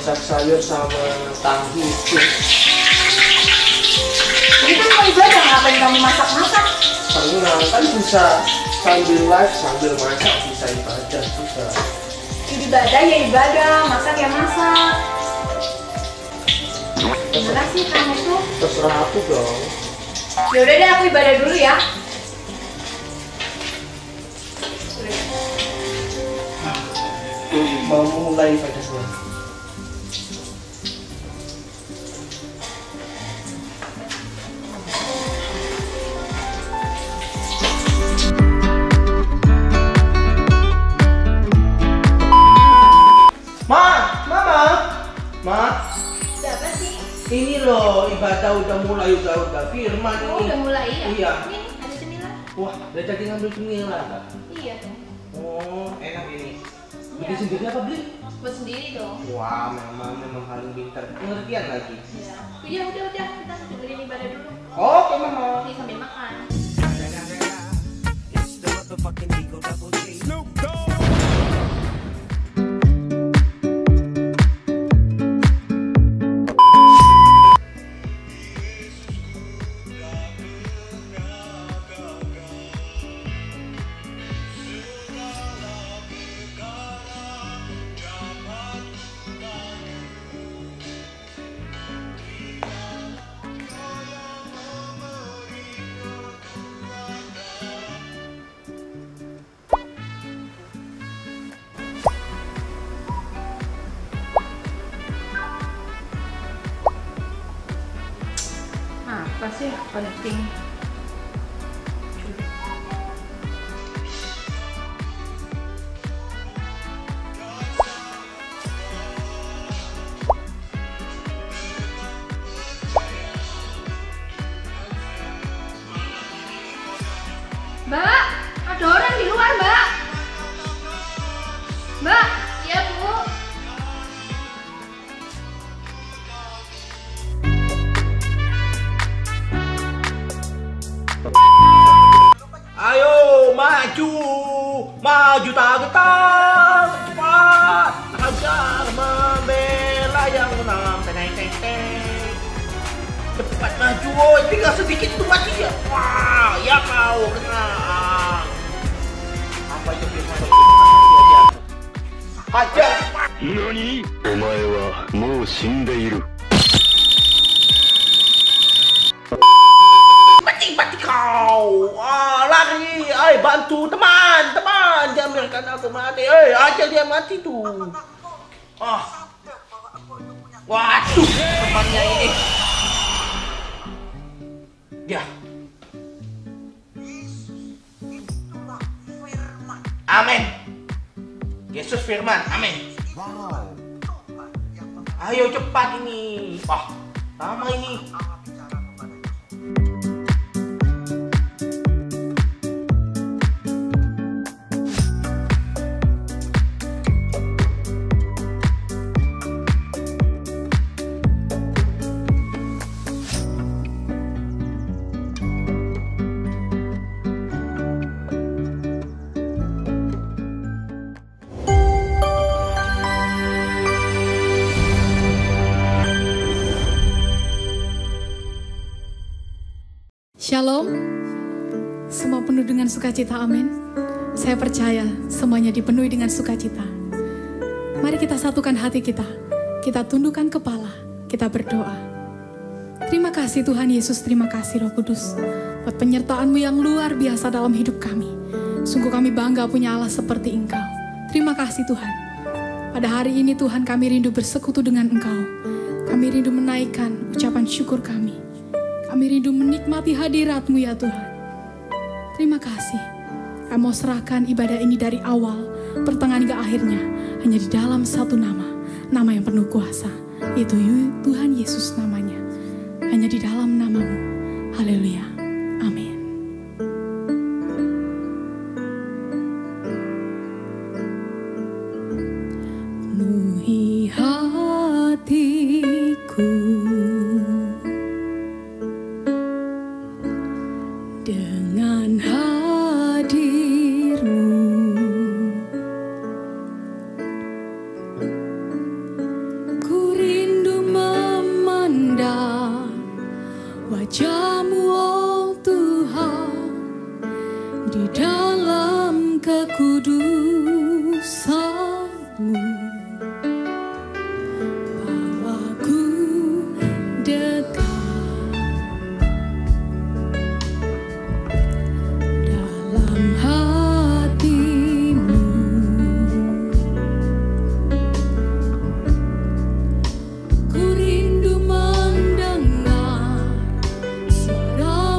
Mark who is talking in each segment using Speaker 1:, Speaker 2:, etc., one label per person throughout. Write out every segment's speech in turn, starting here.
Speaker 1: masak sayur sama tahu itu.
Speaker 2: Ini kan mau ibadah, ngapain kamu masak-masak?
Speaker 1: Pernah kan bisa sambil live sambil masak, bisa ibadah juga.
Speaker 2: Ibadah ya ibadah, masak ya masak. Gimana sih kamu tuh?
Speaker 1: Terserah aku dong.
Speaker 2: Yaudah deh, aku ibadah dulu ya.
Speaker 1: Mau mulai ibadahnya. Ma,
Speaker 2: Siapa sih?
Speaker 1: ini loh ibadah udah mulai, udah firman
Speaker 2: Oh,
Speaker 1: ini.
Speaker 2: udah mulai ya?
Speaker 1: Iya.
Speaker 2: Ini ada cemilan.
Speaker 1: Wah, udah jadi ngambil cemilan.
Speaker 2: Iya dong.
Speaker 1: Oh, enak ini.
Speaker 2: Iya.
Speaker 1: Bikin sendiri apa beli?
Speaker 2: Buat sendiri dong.
Speaker 1: Wah, memang paling pintar. Pengertian lagi.
Speaker 2: Iya. Udah, kita dengerin ibadah dulu.
Speaker 1: Oke, Mama.
Speaker 2: Nih sambil makan. Apa sih penting? Mbak, ada orang di luar, Mbak. Mbak, iya Bu.
Speaker 1: Ayo maju tak cepat, hajar membela yang menang, teng. Cepat maju, woy, tinggal sedikit itu mati ya. Wah, ya kau kena. Apa itu firman? Hajar.
Speaker 3: Nani? Omae wa mou shindeiru.
Speaker 1: Mati kau. Lari, ayo bantu teman, jangan biarkan aku mati. Aja dia mati tuh. Waduh, temannya ini. Ya. Amin. Yesus firman, amin. Ayo cepat ini. Wah, lama ini.
Speaker 4: Shalom, semua penuh dengan sukacita, amin. Saya percaya semuanya dipenuhi dengan sukacita. Mari kita satukan hati kita tundukkan kepala, kita berdoa. Terima kasih Tuhan Yesus, terima kasih Roh Kudus, buat penyertaan-Mu yang luar biasa dalam hidup kami. Sungguh kami bangga punya Allah seperti Engkau. Terima kasih Tuhan. Pada hari ini Tuhan kami rindu bersekutu dengan Engkau. Kami rindu menaikkan ucapan syukur kami. Kami rindu menikmati hadirat-Mu ya Tuhan. Terima kasih. Kami mau serahkan ibadah ini dari awal, pertengahan hingga akhirnya, hanya di dalam satu nama yang penuh kuasa, yaitu Tuhan Yesus namanya. Hanya di dalam nama-Mu. Haleluya. Amin. Penuhi hatiku dengan hadir-Mu, ku Padamu, oh Tuhan, di dalam kekudusan-Mu, bawaku dekat dalam hati-Mu. Ku rindu mendengar suara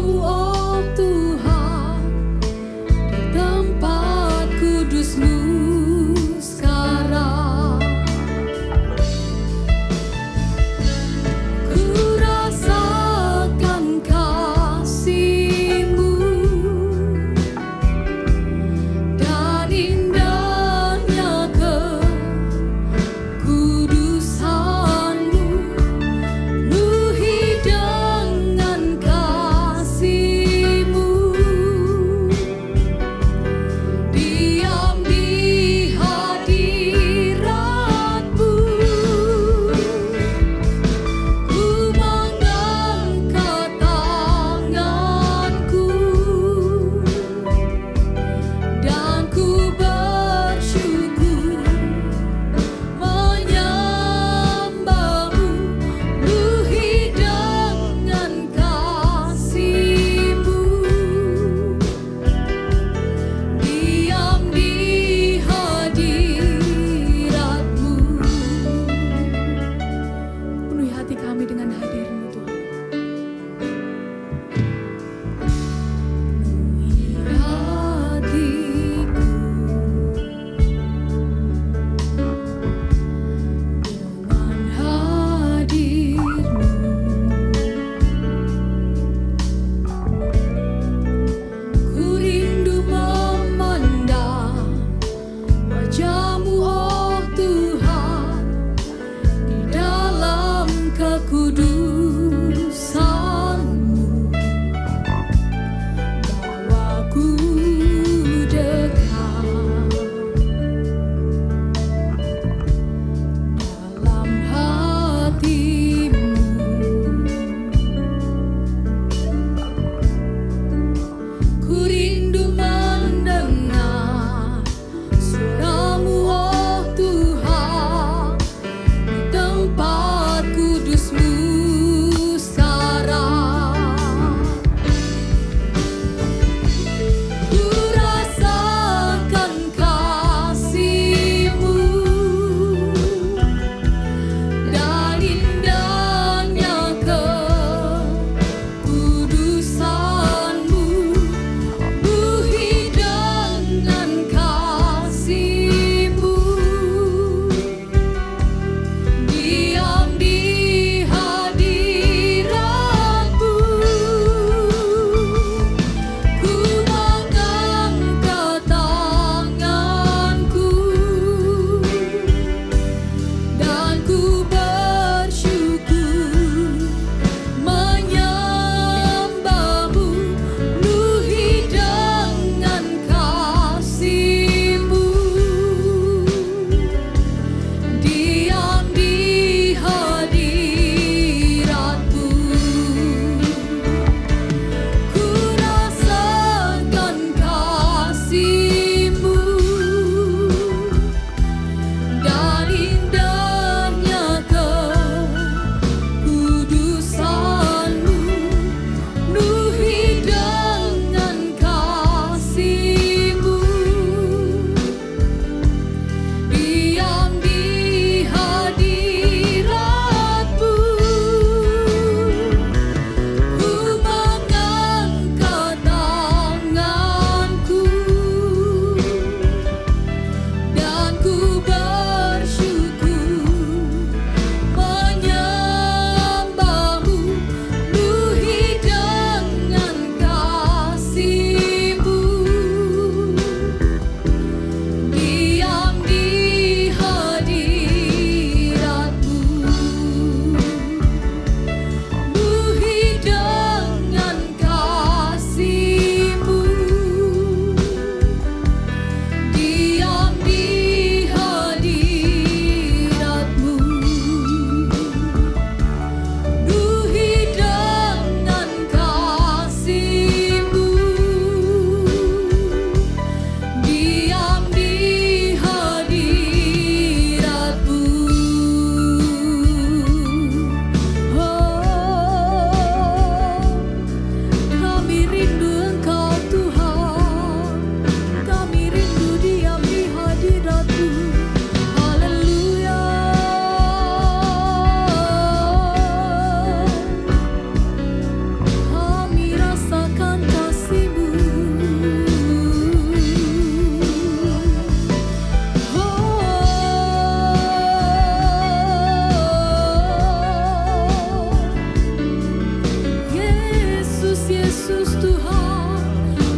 Speaker 4: kudus Tuhan.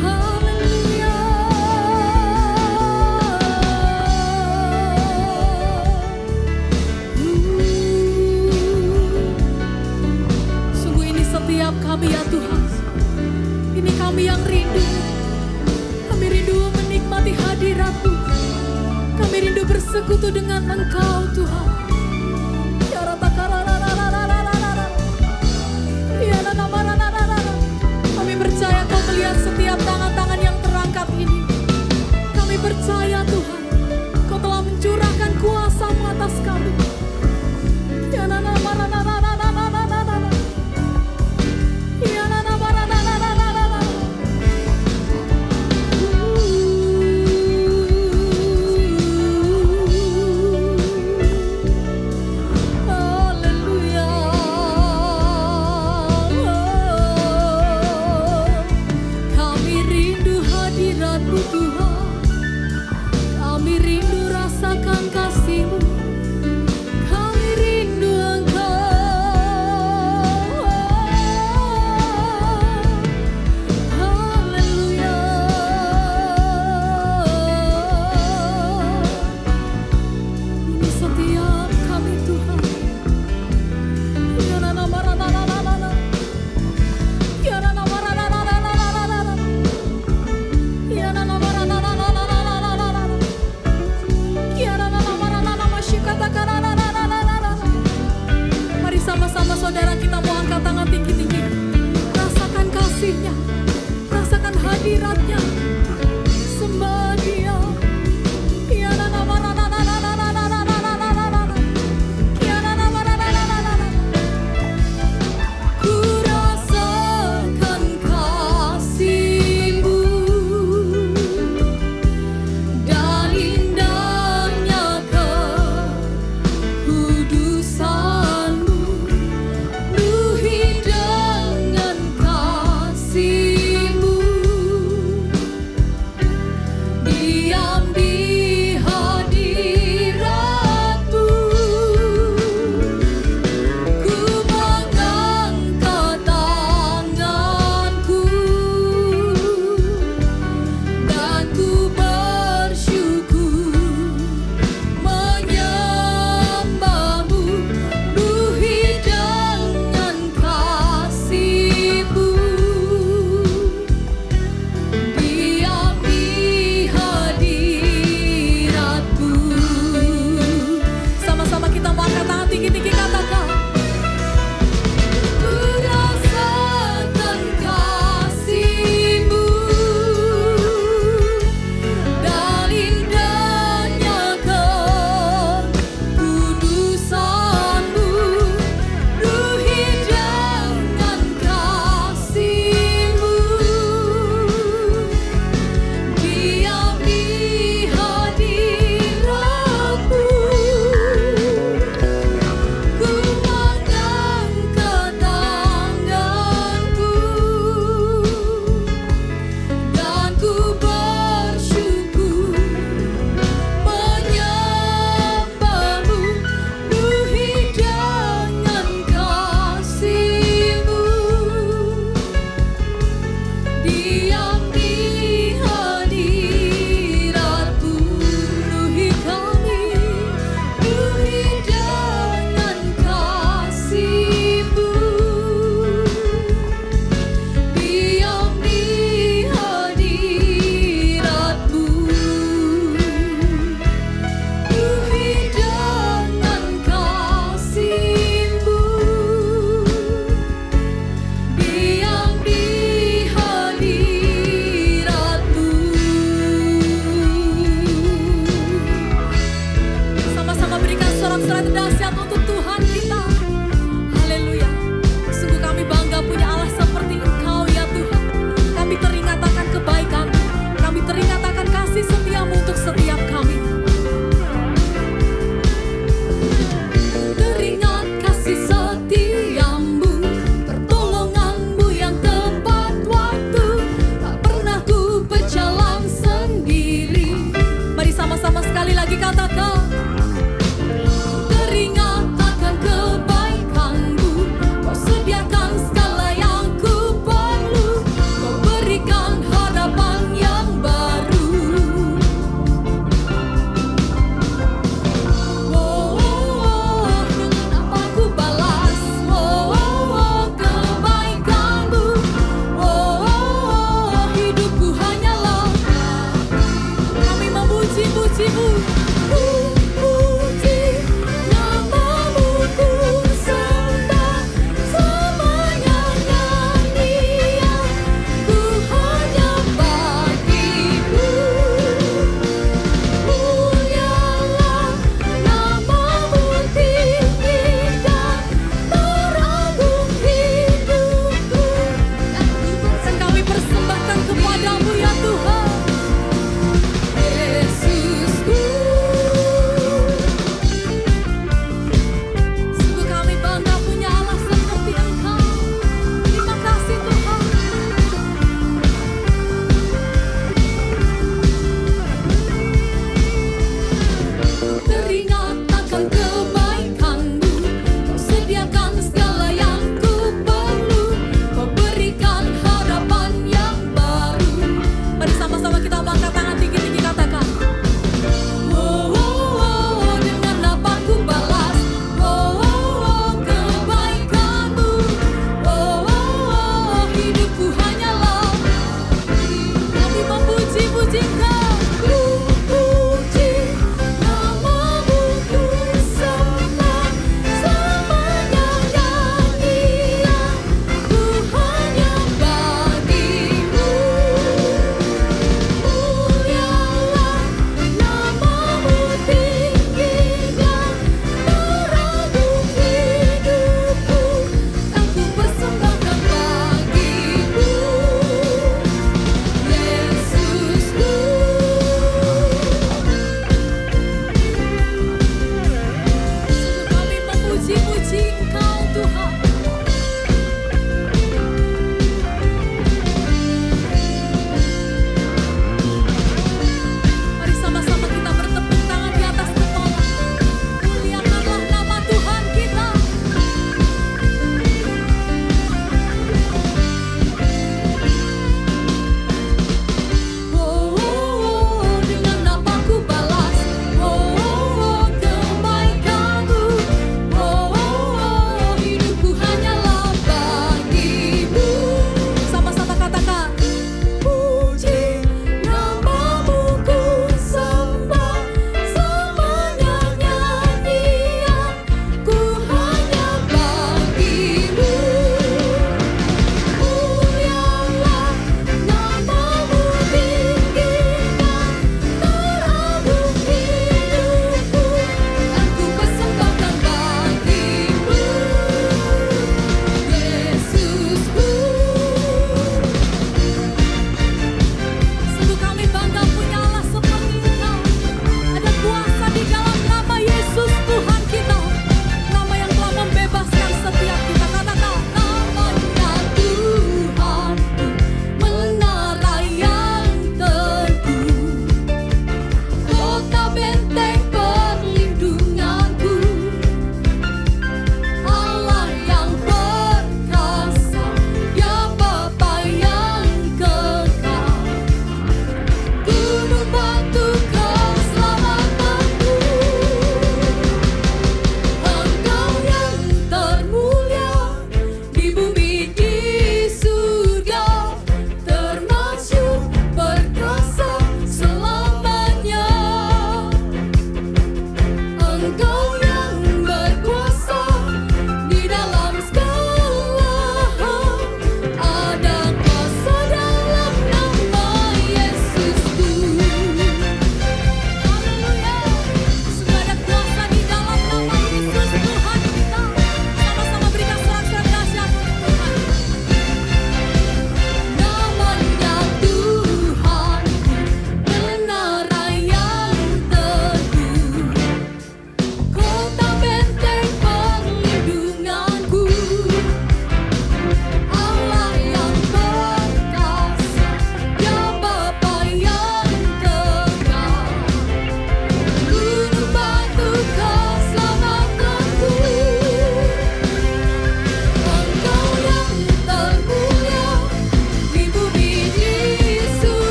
Speaker 4: Haleluya. Sungguh ini setiap kami ya Tuhan. Ini kami yang rindu. Kami rindu menikmati hadirat-Mu. Kami rindu bersekutu dengan Engkau Tuhan. Kami percaya Kau melihat setiap tangan-tangan yang terangkat ini. Kami percaya Tuhan, Kau telah mencurahkan kuasa-Mu atas kami. Saudara, kita mau angkat tangan tinggi-tinggi. Rasakan kasih-Nya, rasakan hadirat-Nya. Sembah Dia. Ku rasakan kasih-Mu dan indahnya kekudusan-Mu. Dengan kasih-Mu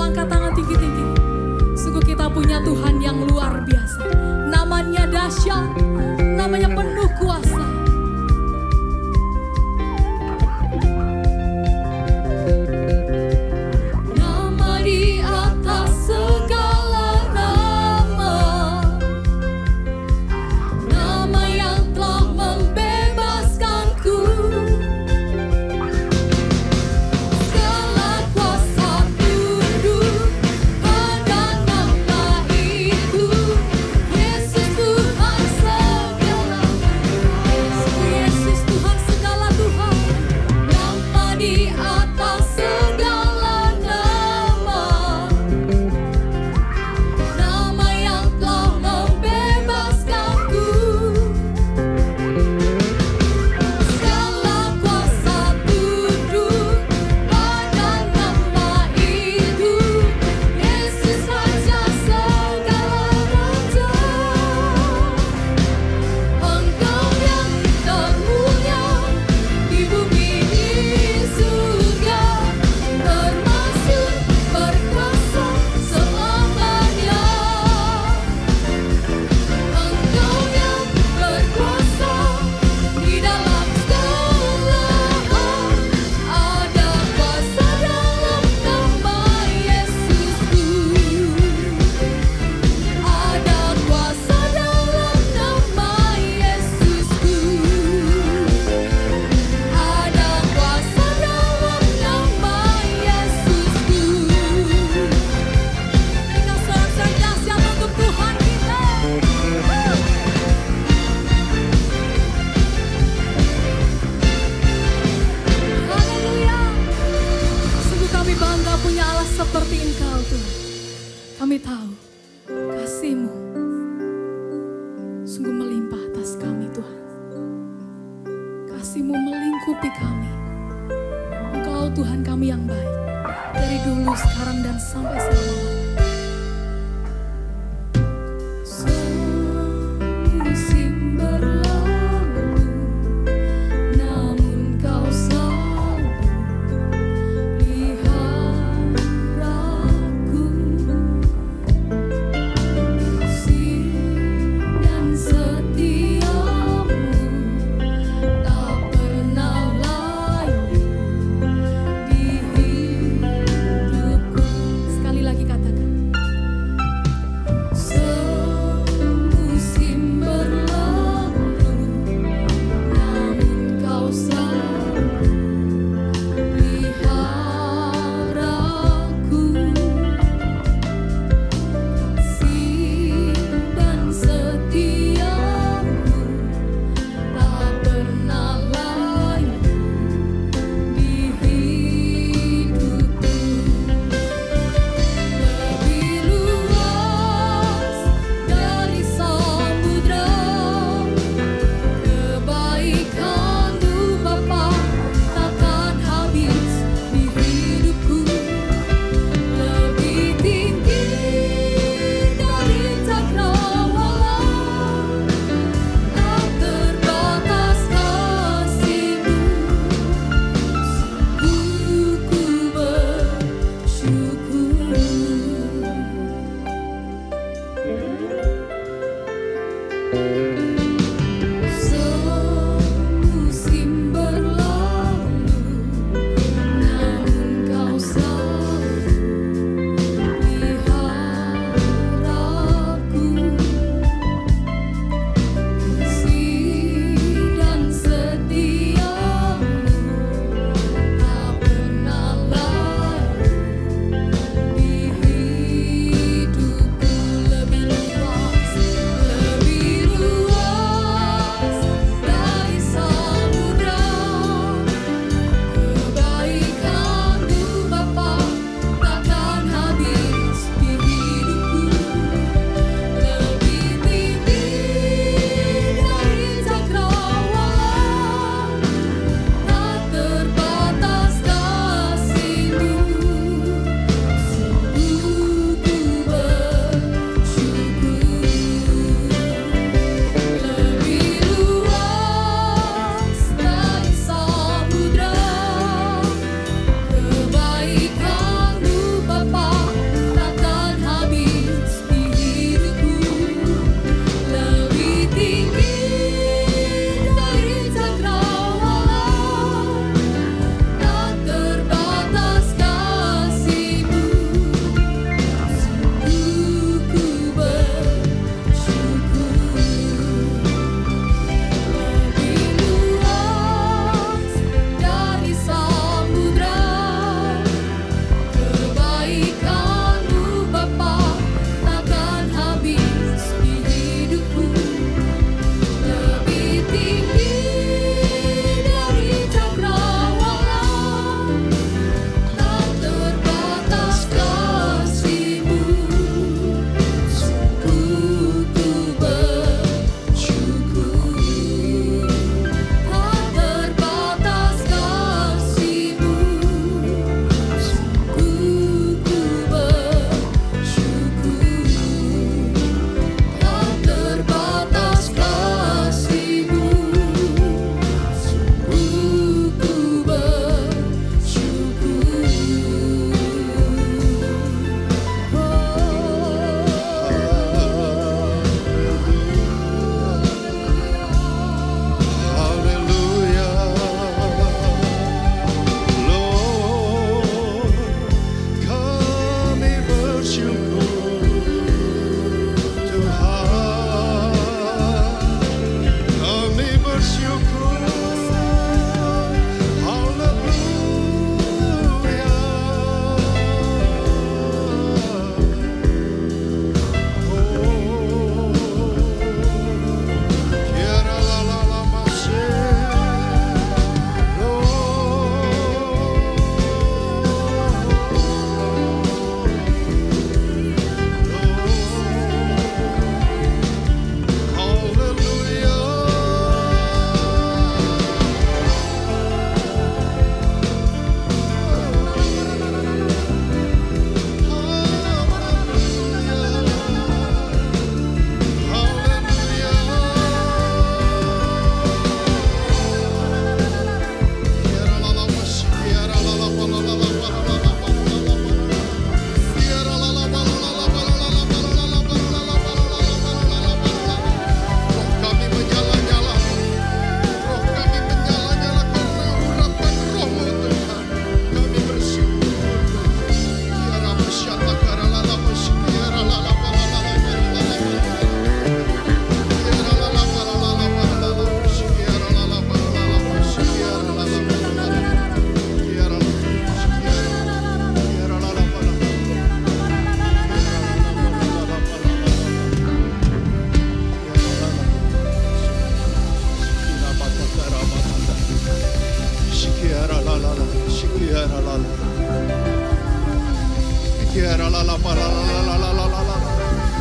Speaker 4: angkat tangan tinggi-tinggi. Sungguh kita punya Tuhan yang luar biasa. Namanya dahsyat, namanya penuh kuasa. Nama di atas segala nama, nama yang telah membebaskanku. Segala kuasa tunduk pada nama itu. Yesus Tuhan segala, Yesus Tuhan segala Tuhan. Nama di atas segala nama, nama yang telah membebaskanku. Segala kuasa tunduk pada nama itu. Yesus Raja segala raja. Engkau yang termulia di bumi di surga, termasuk berkuasa selamanya. Engkau yang berkuasa di dalam segala hal. Ada kuasa dalam nama Yesusku. Ada kuasa dalam nama Yesusku. Ada kuasa dalam nama Yesusku. Berikan sorak-sorai dahsyat untuk Tuhan kita. Haleluya. Sungguh kami bangga punya Allah seperti Engkau Tuhan. Kami tahu kasih-Mu sungguh melimpah atas kami Tuhan. Kasih-Mu melingkupi kami. Engkau Tuhan kami yang baik, dari dulu, sekarang, dan sampai selama-lamanya. Musim berlalu, namun Kau selalu peliharaku. Kasih dan setiamu tak pernah layu di hidupku. Sekali lagi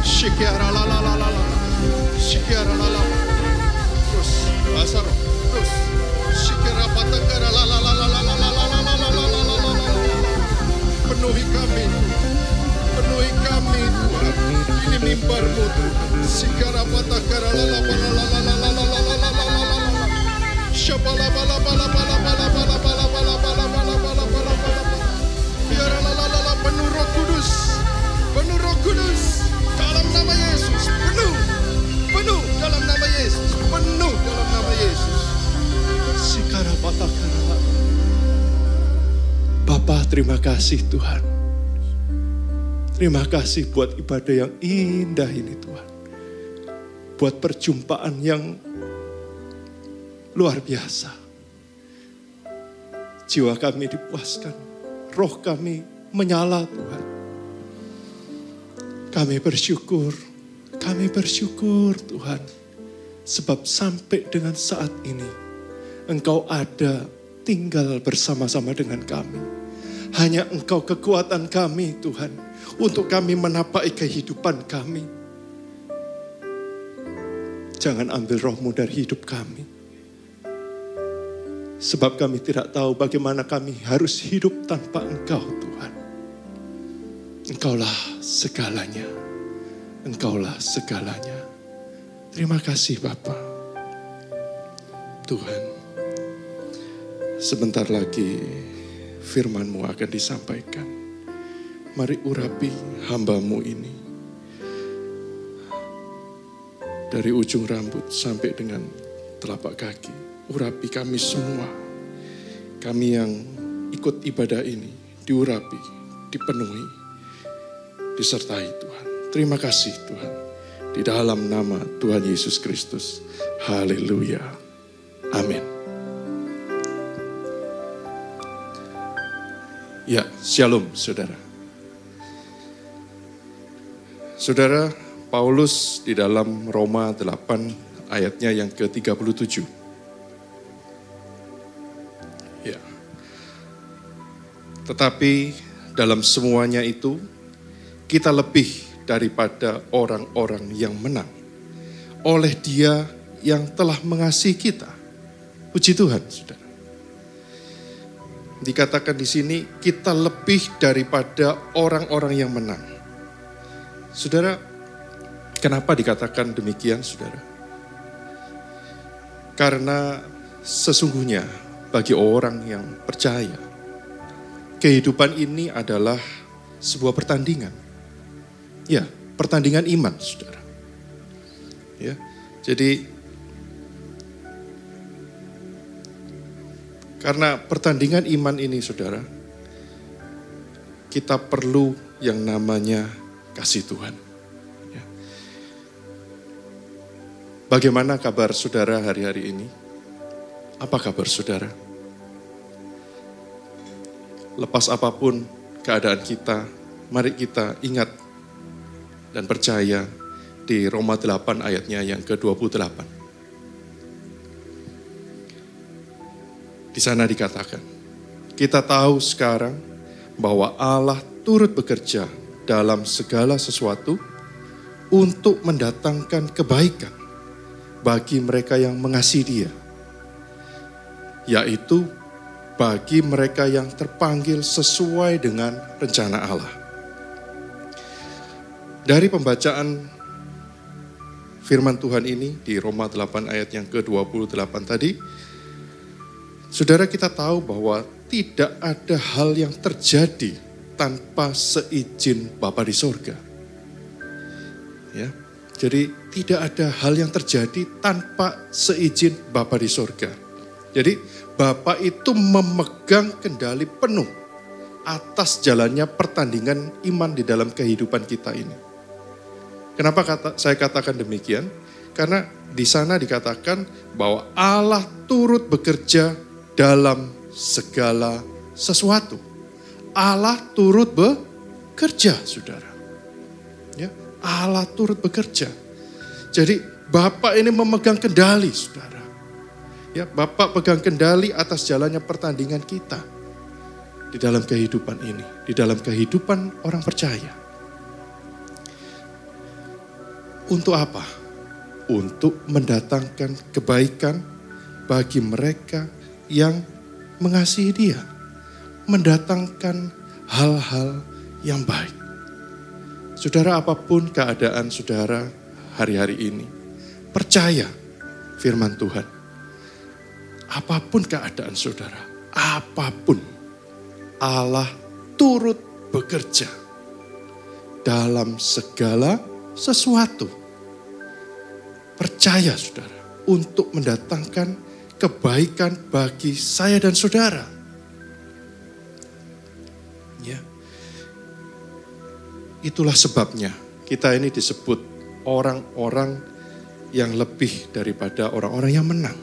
Speaker 5: Shikiara la la la la la. Shikiara la la. Terus, Asaro. Terus. Shikiara patangara la la la la la la la la la la la la la la. Penuhi kami. Penuhi kami Tuhan. Ini mimbar-Mu Tuhan. Shikiara patangara la la la la la la la la la la la la. Shabala bala bala bala bala bala bala bala bala bala bala bala bala. Biara la la la la penuh Roh Kudus. Penuh Roh Kudus. Dalam nama Yesus, penuh dalam nama Yesus, penuh dalam nama Yesus. Sikara batakara. Bapa, terima kasih Tuhan. Terima kasih buat ibadah yang indah ini Tuhan. Buat perjumpaan yang luar biasa. Jiwa kami dipuaskan, roh kami menyala Tuhan. Kami bersyukur Tuhan. Sebab sampai dengan saat ini, Engkau ada tinggal bersama-sama dengan kami. Hanya Engkau kekuatan kami Tuhan, untuk kami menapaki kehidupan kami. Jangan ambil roh-Mu dari hidup kami. Sebab kami tidak tahu bagaimana kami harus hidup tanpa Engkau Tuhan. Engkaulah segalanya. Engkaulah segalanya. Terima kasih Bapa. Tuhan, sebentar lagi firman-Mu akan disampaikan. Mari urapi hamba-Mu ini. Dari ujung rambut sampai dengan telapak kaki. Urapi kami semua. Kami yang ikut ibadah ini diurapi, dipenuhi. Disertai Tuhan. Terima kasih Tuhan. Di dalam nama Tuhan Yesus Kristus. Haleluya. Amin. Ya, shalom saudara. Saudara, Paulus di dalam Roma 8 ayatnya yang ke-37. Ya. Tetapi dalam semuanya itu, kita lebih daripada orang-orang yang menang. Oleh Dia yang telah mengasihi kita. Puji Tuhan, saudara. Dikatakan di sini, kita lebih daripada orang-orang yang menang. Saudara, kenapa dikatakan demikian, saudara? Karena sesungguhnya bagi orang yang percaya, kehidupan ini adalah sebuah pertandingan. Ya, pertandingan iman, saudara. Ya, jadi karena pertandingan iman ini, saudara, kita perlu yang namanya kasih Tuhan. Ya. Bagaimana kabar saudara hari-hari ini? Apa kabar saudara? Lepas apapun keadaan kita, mari kita ingat dan percaya di Roma 8 ayatnya yang ke-28. Di sana dikatakan, kita tahu sekarang bahwa Allah turut bekerja dalam segala sesuatu untuk mendatangkan kebaikan bagi mereka yang mengasihi Dia, yaitu bagi mereka yang terpanggil sesuai dengan rencana Allah. Dari pembacaan firman Tuhan ini di Roma 8 ayat yang ke-28 tadi, saudara, kita tahu bahwa tidak ada hal yang terjadi tanpa seizin Bapa di sorga. Ya, jadi tidak ada hal yang terjadi tanpa seizin Bapa di sorga. Jadi Bapa itu memegang kendali penuh atas jalannya pertandingan iman di dalam kehidupan kita ini. Kenapa saya katakan demikian? Karena di sana dikatakan bahwa Allah turut bekerja dalam segala sesuatu. Allah turut bekerja, saudara. Ya, Allah turut bekerja. Jadi Bapa ini memegang kendali, saudara. Ya, Bapa pegang kendali atas jalannya pertandingan kita di dalam kehidupan ini, di dalam kehidupan orang percaya. Untuk apa? Untuk mendatangkan kebaikan bagi mereka yang mengasihi Dia. Mendatangkan hal-hal yang baik. Saudara, apapun keadaan saudara hari-hari ini, percaya firman Tuhan. Apapun keadaan saudara, apapun, Allah turut bekerja dalam segala sesuatu. Percaya saudara, untuk mendatangkan kebaikan bagi saya dan saudara. Ya. Itulah sebabnya kita ini disebut orang-orang yang lebih daripada orang-orang yang menang.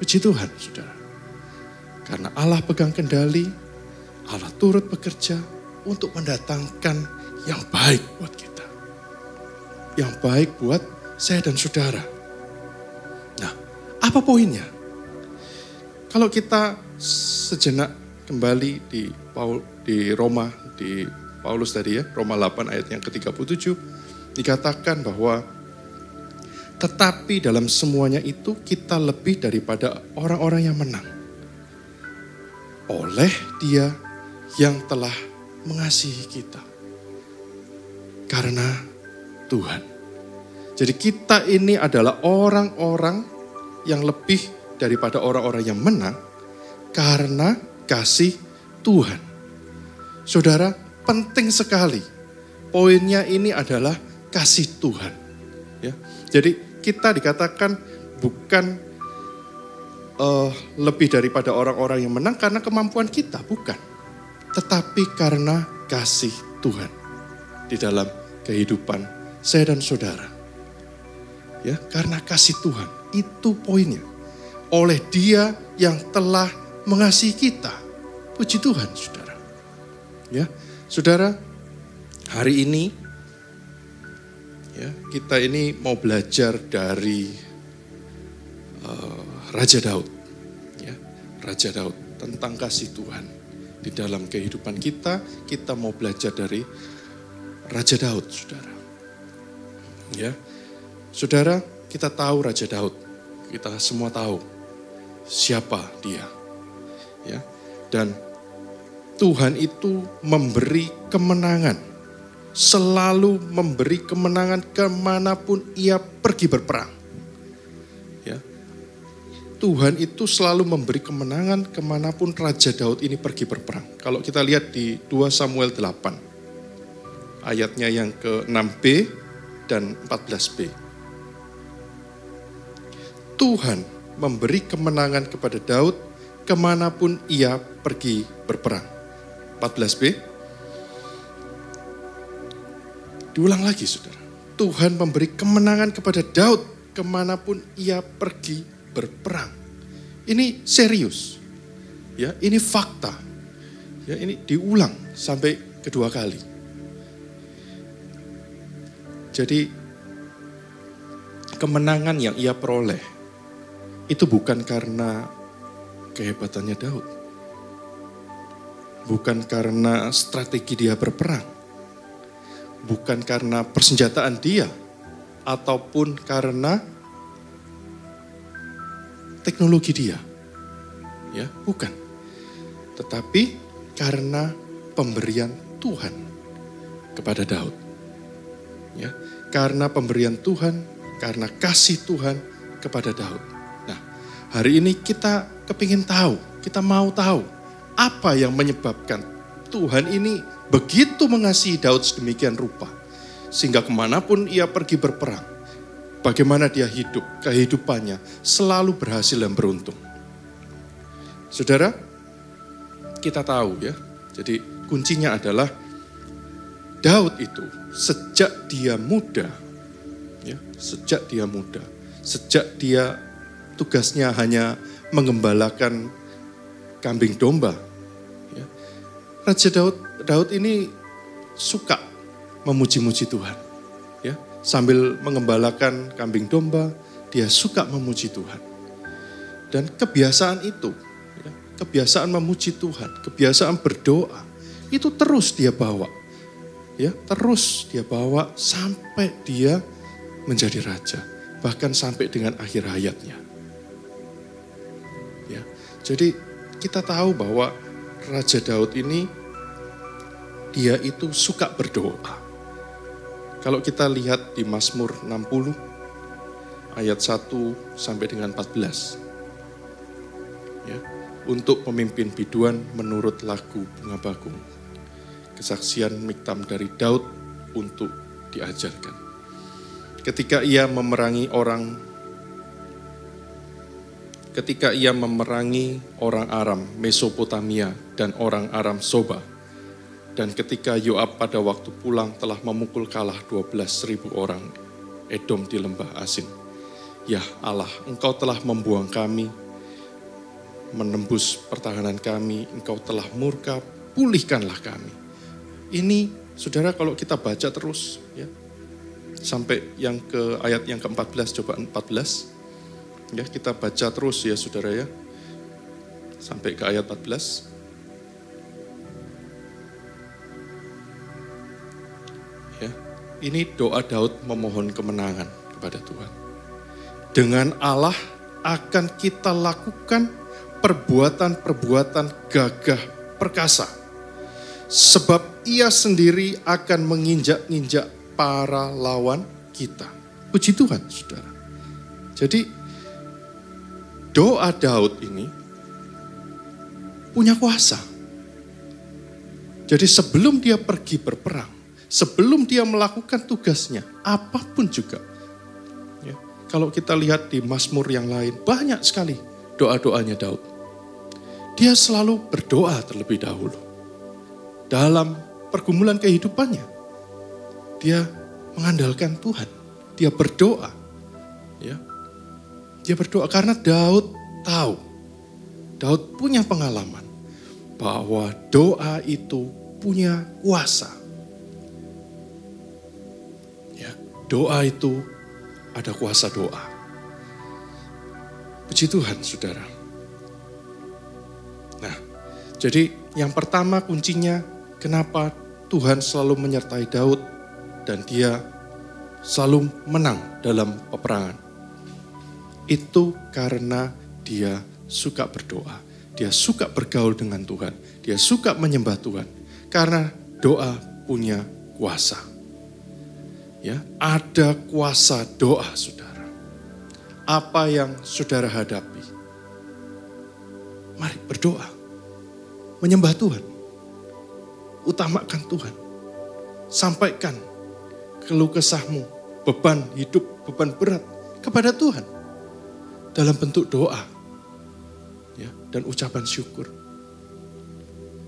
Speaker 5: Puji Tuhan, saudara. Karena Allah pegang kendali, Allah turut bekerja untuk mendatangkan yang baik buat kita. Yang baik buat saya dan saudara. Nah, apa poinnya? Kalau kita sejenak kembali di Roma, di Paulus tadi ya, Roma 8 ayat yang ke-37, dikatakan bahwa tetapi dalam semuanya itu kita lebih daripada orang-orang yang menang. Oleh Dia yang telah mengasihi kita. Karena Tuhan. Jadi kita ini adalah orang-orang yang lebih daripada orang-orang yang menang. Karena kasih Tuhan. Saudara, penting sekali. Poinnya ini adalah kasih Tuhan. Ya. Jadi kita dikatakan bukan lebih daripada orang-orang yang menang karena kemampuan kita, bukan. Tetapi karena kasih Tuhan di dalam kehidupan saya dan saudara. Ya, karena kasih Tuhan, itu poinnya. Oleh Dia yang telah mengasihi kita. Puji Tuhan, saudara. Ya, saudara, hari ini ya, kita ini mau belajar dari Raja Daud. Ya, Raja Daud tentang kasih Tuhan. Di dalam kehidupan kita mau belajar dari Raja Daud, saudara. Ya, saudara, kita tahu Raja Daud. Kita semua tahu siapa dia. Ya, dan Tuhan itu memberi kemenangan. Selalu memberi kemenangan kemanapun ia pergi berperang. Ya. Tuhan itu selalu memberi kemenangan kemanapun Raja Daud ini pergi berperang. Kalau kita lihat di 2 Samuel 8, ayatnya yang ke-6b dan 14b. Tuhan memberi kemenangan kepada Daud kemanapun ia pergi berperang. 14b. Diulang lagi, saudara. Tuhan memberi kemenangan kepada Daud kemanapun ia pergi berperang. Ini serius. Ya, ini fakta. Ya, ini diulang sampai kedua kali. Jadi kemenangan yang ia peroleh itu bukan karena kehebatannya Daud. Bukan karena strategi dia berperang. Bukan karena persenjataan dia, ataupun karena teknologi dia. Ya, bukan. Tetapi karena pemberian Tuhan kepada Daud. Ya, karena pemberian Tuhan, karena kasih Tuhan kepada Daud. Nah, hari ini kita kepingin tahu, kita mau tahu apa yang menyebabkan Tuhan ini begitu mengasihi Daud sedemikian rupa. Sehingga kemanapun ia pergi berperang, bagaimana dia hidup, kehidupannya selalu berhasil dan beruntung. Saudara, kita tahu ya, jadi kuncinya adalah Daud itu sejak dia muda, ya, sejak dia tugasnya hanya mengembalakan kambing domba. Ya. Raja Daud ini suka memuji-muji Tuhan. Ya. Sambil mengembalakan kambing domba, dia suka memuji Tuhan. Dan kebiasaan itu, ya, kebiasaan memuji Tuhan, kebiasaan berdoa, itu terus dia bawa. Ya, terus dia bawa sampai dia menjadi raja, bahkan sampai dengan akhir hayatnya. Ya, jadi kita tahu bahwa Raja Daud ini dia itu suka berdoa. Kalau kita lihat di Mazmur 60 ayat 1 sampai dengan 14. Ya, untuk pemimpin biduan menurut lagu bunga bakung. Kesaksian Miktam dari Daud untuk diajarkan. Ketika ia memerangi orang Aram Mesopotamia dan orang Aram Soba, dan ketika Yoab pada waktu pulang telah memukul kalah 12.000 orang Edom di lembah Asin. Ya Allah, Engkau telah membuang kami, menembus pertahanan kami, Engkau telah murka, pulihkanlah kami. Ini saudara kalau kita baca terus ya, sampai yang ke ayat yang ke-14, coba 14. Ya, kita baca terus ya saudara ya, sampai ke ayat 14. Ya, ini doa Daud memohon kemenangan kepada Tuhan. Dengan Allah akan kita lakukan perbuatan-perbuatan gagah perkasa. Sebab ia sendiri akan menginjak-injak para lawan kita. Puji Tuhan, saudara. Jadi doa Daud ini punya kuasa. Jadi sebelum dia pergi berperang, sebelum dia melakukan tugasnya, apapun juga. Ya, kalau kita lihat di Mazmur yang lain, banyak sekali doa-doanya Daud. Dia selalu berdoa terlebih dahulu. Dalam pergumulan kehidupannya, dia mengandalkan Tuhan. Dia berdoa. Ya. Dia berdoa karena Daud tahu. Daud punya pengalaman bahwa doa itu punya kuasa. Ya, doa itu ada kuasa doa. Puji Tuhan, saudara. Nah, jadi yang pertama kuncinya kenapa Tuhan selalu menyertai Daud dan dia selalu menang dalam peperangan. Itu karena dia suka berdoa. Dia suka bergaul dengan Tuhan. Dia suka menyembah Tuhan. Karena doa punya kuasa. Ya, ada kuasa doa, saudara. Apa yang saudara hadapi? Mari berdoa. Menyembah Tuhan. Utamakan Tuhan. Sampaikan keluh kesahmu, beban hidup, beban berat kepada Tuhan. Dalam bentuk doa. Ya, dan ucapan syukur.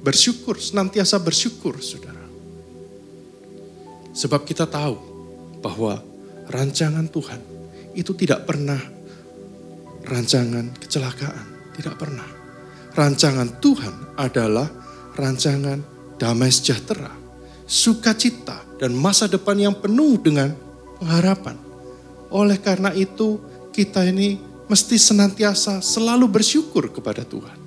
Speaker 5: Bersyukur, senantiasa bersyukur, saudara. Sebab kita tahu bahwa rancangan Tuhan itu tidak pernah rancangan kecelakaan. Tidak pernah. Rancangan Tuhan adalah rancangan damai sejahtera, sukacita, dan masa depan yang penuh dengan pengharapan. Oleh karena itu, kita ini mesti senantiasa selalu bersyukur kepada Tuhan.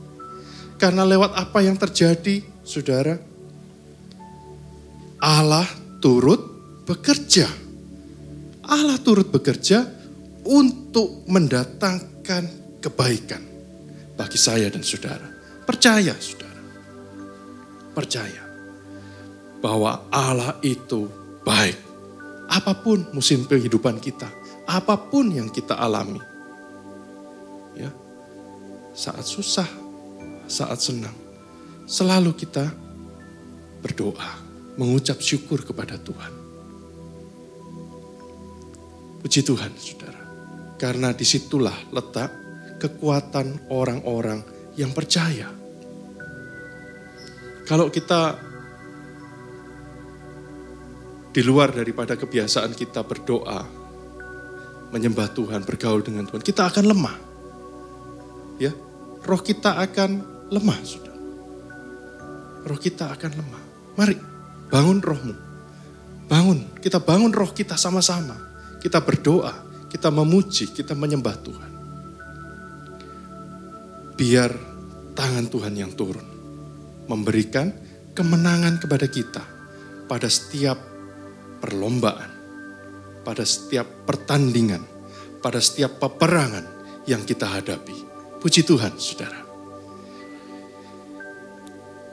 Speaker 5: Karena lewat apa yang terjadi, saudara, Allah turut bekerja. Allah turut bekerja untuk mendatangkan kebaikan bagi saya dan saudara. Percaya, saudara. Percaya bahwa Allah itu baik. Apapun musim kehidupan kita, apapun yang kita alami. Ya. Saat susah, saat senang, selalu kita berdoa, mengucap syukur kepada Tuhan. Puji Tuhan, saudara. Karena disitulah letak kekuatan orang-orang yang percaya. Kalau kita di luar daripada kebiasaan kita berdoa, menyembah Tuhan, bergaul dengan Tuhan, kita akan lemah. Ya, roh kita akan lemah, saudara. Roh kita akan lemah. Mari, bangun rohmu. Bangun, kita bangun roh kita sama-sama. Kita berdoa, kita memuji, kita menyembah Tuhan. Biar tangan Tuhan yang turun. Memberikan kemenangan kepada kita. pada setiap perlombaan, pada setiap pertandingan, pada setiap peperangan yang kita hadapi. Puji Tuhan, saudara.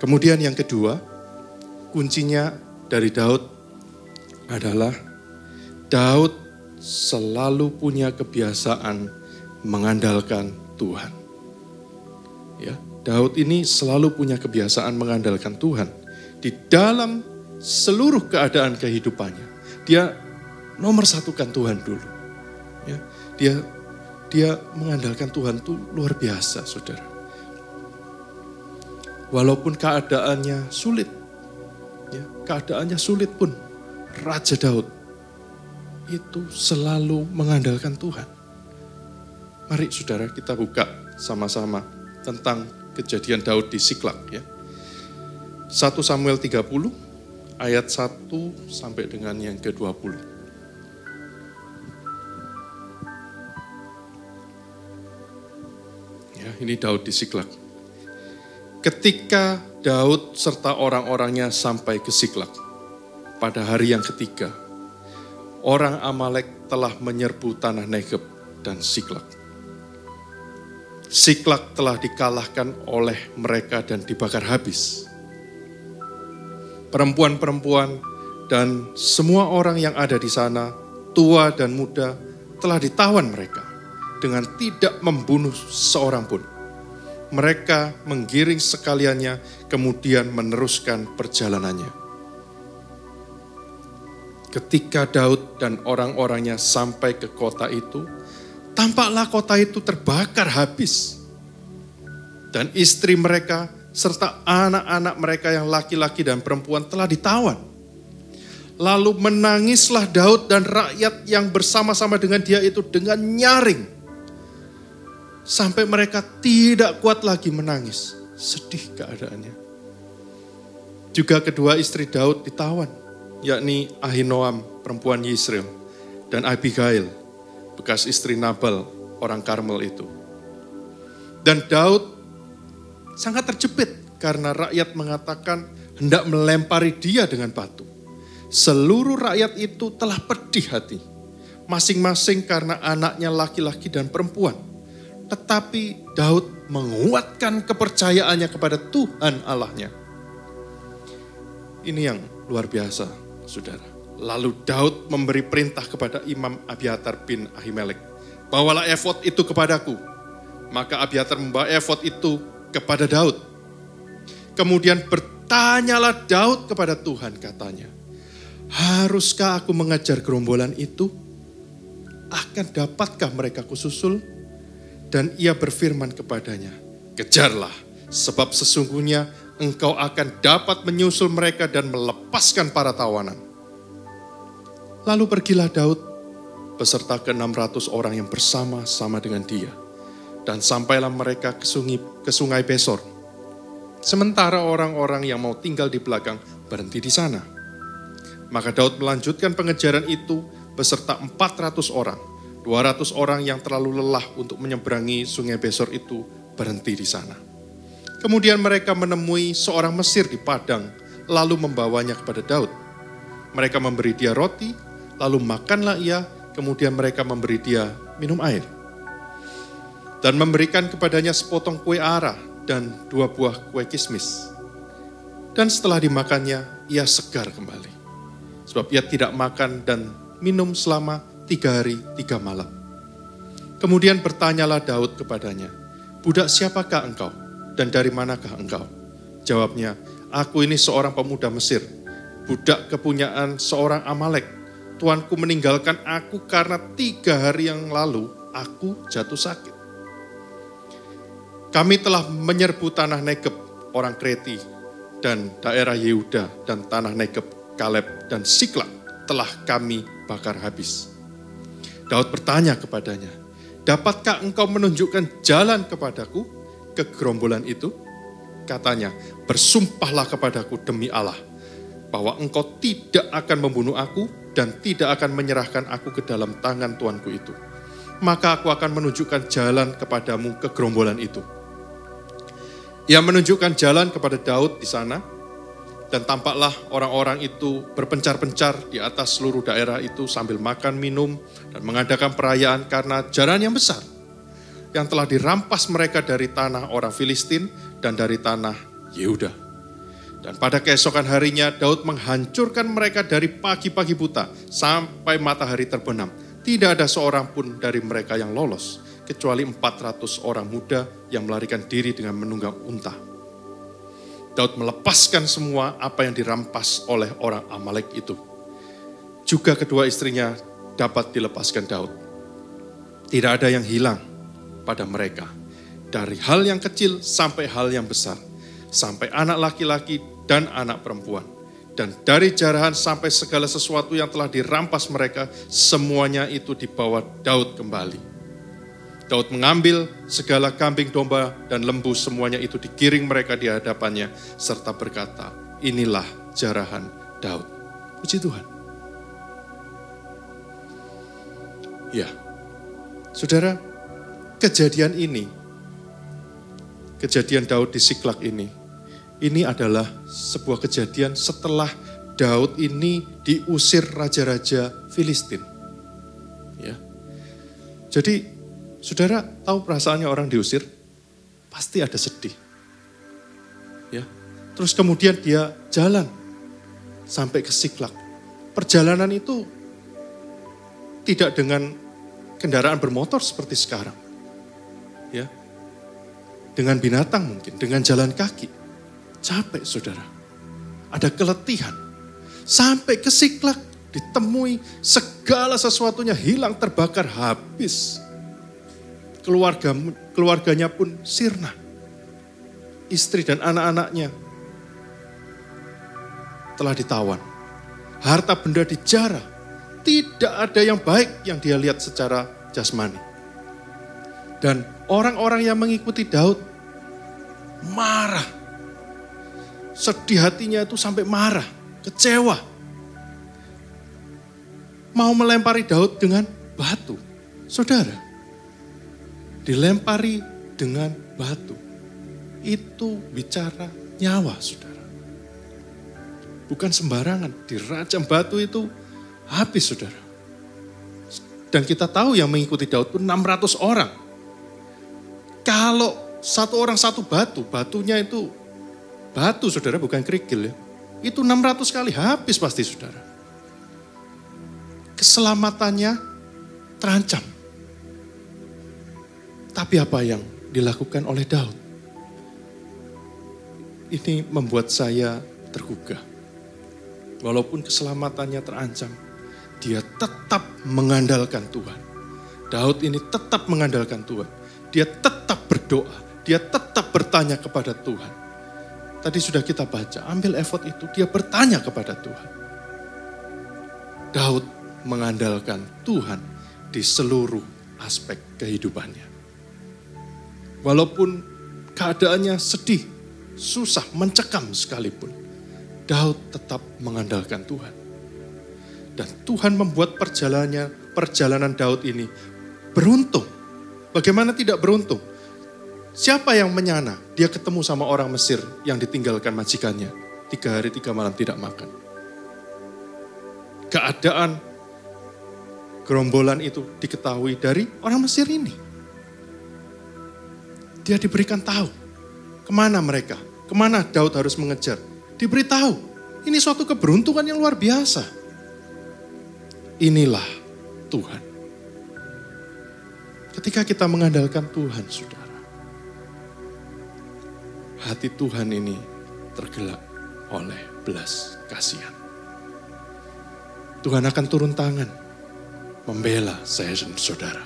Speaker 5: Kemudian yang kedua, kuncinya dari Daud adalah Daud selalu punya kebiasaan mengandalkan Tuhan. Ya, Daud ini selalu punya kebiasaan mengandalkan Tuhan. Di dalam seluruh keadaan kehidupannya, dia nomor satukan Tuhan dulu. Ya, dia mengandalkan Tuhan itu luar biasa, saudara. Walaupun keadaannya sulit, ya, keadaannya sulit pun, Raja Daud itu selalu mengandalkan Tuhan. Mari saudara kita buka sama-sama tentang kejadian Daud di Siklag, ya. 1 Samuel 30 ayat 1 sampai dengan yang ke-20. Ya, ini Daud di Siklag. Ketika Daud serta orang-orangnya sampai ke Siklag, pada hari yang ketiga, orang Amalek telah menyerbu tanah Negeb dan Siklag. Siklag telah dikalahkan oleh mereka dan dibakar habis. Perempuan-perempuan dan semua orang yang ada di sana, tua dan muda, telah ditawan mereka dengan tidak membunuh seorang pun. Mereka menggiring sekaliannya, kemudian meneruskan perjalanannya. Ketika Daud dan orang-orangnya sampai ke kota itu, tampaklah kota itu terbakar habis. Dan istri mereka serta anak-anak mereka yang laki-laki dan perempuan telah ditawan. Lalu menangislah Daud dan rakyat yang bersama-sama dengan dia itu dengan nyaring. Sampai mereka tidak kuat lagi menangis. Sedih keadaannya. Juga kedua istri Daud ditawan, yakni Ahinoam, perempuan Yisrael, dan Abigail, bekas istri Nabal, orang Karmel itu. Dan Daud sangat terjepit karena rakyat mengatakan hendak melempari dia dengan batu. Seluruh rakyat itu telah pedih hati, masing-masing karena anaknya laki-laki dan perempuan. Tetapi Daud menguatkan kepercayaannya kepada Tuhan Allahnya. Ini yang luar biasa, saudara. Lalu Daud memberi perintah kepada Imam Abiatar bin Ahimelek, bawalah efod itu kepadaku. Maka Abiatar membawa efod itu kepada Daud. Kemudian bertanyalah Daud kepada Tuhan, katanya, haruskah aku mengejar gerombolan itu? Akan dapatkah mereka kususul? Dan ia berfirman kepadanya, kejarlah, sebab sesungguhnya engkau akan dapat menyusul mereka dan melepaskan para tawanan. Lalu pergilah Daud beserta ke-600 orang yang bersama-sama dengan dia. Dan sampailah mereka ke sungai Besor. Sementara orang-orang yang mau tinggal di belakang berhenti di sana. Maka Daud melanjutkan pengejaran itu beserta 400 orang. 200 orang yang terlalu lelah untuk menyeberangi sungai Besor itu berhenti di sana. Kemudian mereka menemui seorang Mesir di padang, lalu membawanya kepada Daud. Mereka memberi dia roti, lalu makanlah ia, kemudian mereka memberi dia minum air. Dan memberikan kepadanya sepotong kue ara dan 2 buah kue kismis. Dan setelah dimakannya, ia segar kembali. Sebab ia tidak makan dan minum selama 3 hari 3 malam. Kemudian bertanyalah Daud kepadanya, budak siapakah engkau dan dari manakah engkau? Jawabnya, aku ini seorang pemuda Mesir, budak kepunyaan seorang Amalek. Tuanku meninggalkan aku karena 3 hari yang lalu aku jatuh sakit. Kami telah menyerbu tanah Negeb orang Kreti dan daerah Yehuda dan tanah Negeb Kaleb dan Siklag telah kami bakar habis. Daud bertanya kepadanya, dapatkah engkau menunjukkan jalan kepadaku ke gerombolan itu? Katanya, bersumpahlah kepadaku demi Allah, bahwa engkau tidak akan membunuh aku dan tidak akan menyerahkan aku ke dalam tangan tuanku itu. Maka aku akan menunjukkan jalan kepadamu ke gerombolan itu. Ia menunjukkan jalan kepada Daud di sana, Dan tampaklah orang-orang itu berpencar-pencar di atas seluruh daerah itu sambil makan, minum, dan mengadakan perayaan karena jaran yang besar yang telah dirampas mereka dari tanah orang Filistin dan dari tanah Yehuda. Dan pada keesokan harinya Daud menghancurkan mereka dari pagi-pagi buta sampai matahari terbenam. Tidak ada seorang pun dari mereka yang lolos, kecuali 400 orang muda yang melarikan diri dengan menunggang unta. Daud melepaskan semua apa yang dirampas oleh orang Amalek itu. Juga kedua istrinya dapat dilepaskan Daud. Tidak ada yang hilang pada mereka. Dari hal yang kecil sampai hal yang besar. Sampai anak laki-laki dan anak perempuan. Dan dari jarahan sampai segala sesuatu yang telah dirampas mereka, semuanya itu dibawa Daud kembali. Daud mengambil segala kambing domba dan lembu, semuanya itu digiring mereka di hadapannya, serta berkata, inilah jarahan Daud. Puji Tuhan. Ya, saudara, kejadian ini, kejadian Daud di Siklag ini adalah sebuah kejadian setelah Daud ini diusir raja-raja Filistin. Ya, jadi saudara tahu perasaannya orang diusir? Pasti ada sedih. Ya. Terus kemudian dia jalan sampai ke Siklag. Perjalanan itu tidak dengan kendaraan bermotor seperti sekarang. Ya. Dengan binatang mungkin, dengan jalan kaki. Capek saudara. Ada keletihan. Sampai ke Siklag ditemui segala sesuatunya hilang, terbakar, habis. Keluarganya pun sirna. Istri dan anak-anaknya telah ditawan. Harta benda dijara. Tidak ada yang baik yang dia lihat secara jasmani. Dan orang-orang yang mengikuti Daud marah. Sedih hatinya itu sampai marah, kecewa. Mau melempari Daud dengan batu. Saudara, dilempari dengan batu. Itu bicara nyawa, saudara. Bukan sembarangan. Dirajam batu itu habis, saudara. Dan kita tahu yang mengikuti Daud pun 600 orang. Kalau satu orang satu batu, batunya itu batu, saudara, bukan kerikil ya. Itu 600 kali habis pasti, saudara. Keselamatannya terancam. Tapi apa yang dilakukan oleh Daud? Ini membuat saya tergugah. Walaupun keselamatannya terancam, dia tetap mengandalkan Tuhan. Daud ini tetap mengandalkan Tuhan. Dia tetap berdoa, dia tetap bertanya kepada Tuhan. Tadi sudah kita baca, ambil efod itu, dia bertanya kepada Tuhan. Daud mengandalkan Tuhan di seluruh aspek kehidupannya. Walaupun keadaannya sedih, susah, mencekam sekalipun, Daud tetap mengandalkan Tuhan. Dan Tuhan membuat perjalanan Daud ini beruntung. Bagaimana tidak beruntung? Siapa yang menyana? Dia ketemu sama orang Mesir yang ditinggalkan majikannya. 3 hari 3 malam tidak makan. Keadaan gerombolan itu diketahui dari orang Mesir ini. Dia diberikan tahu kemana mereka, kemana Daud harus mengejar. Diberitahu, ini suatu keberuntungan yang luar biasa. Inilah Tuhan. Ketika kita mengandalkan Tuhan, saudara, hati Tuhan ini tergerak oleh belas kasihan. Tuhan akan turun tangan, membela saya dan saudara.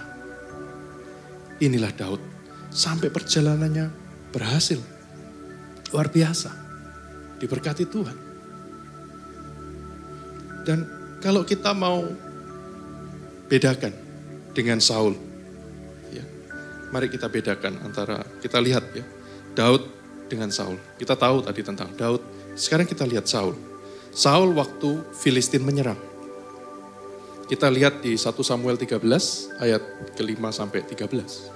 Speaker 5: Inilah Daud. Sampai perjalanannya berhasil. Luar biasa. Diberkati Tuhan. Dan kalau kita mau bedakan dengan Saul. Ya, mari kita bedakan antara, kita lihat ya, Daud dengan Saul. Kita tahu tadi tentang Daud. Sekarang kita lihat Saul. Saul waktu Filistin menyerang. Kita lihat di 1 Samuel 13 ayat ke-5 sampai 13.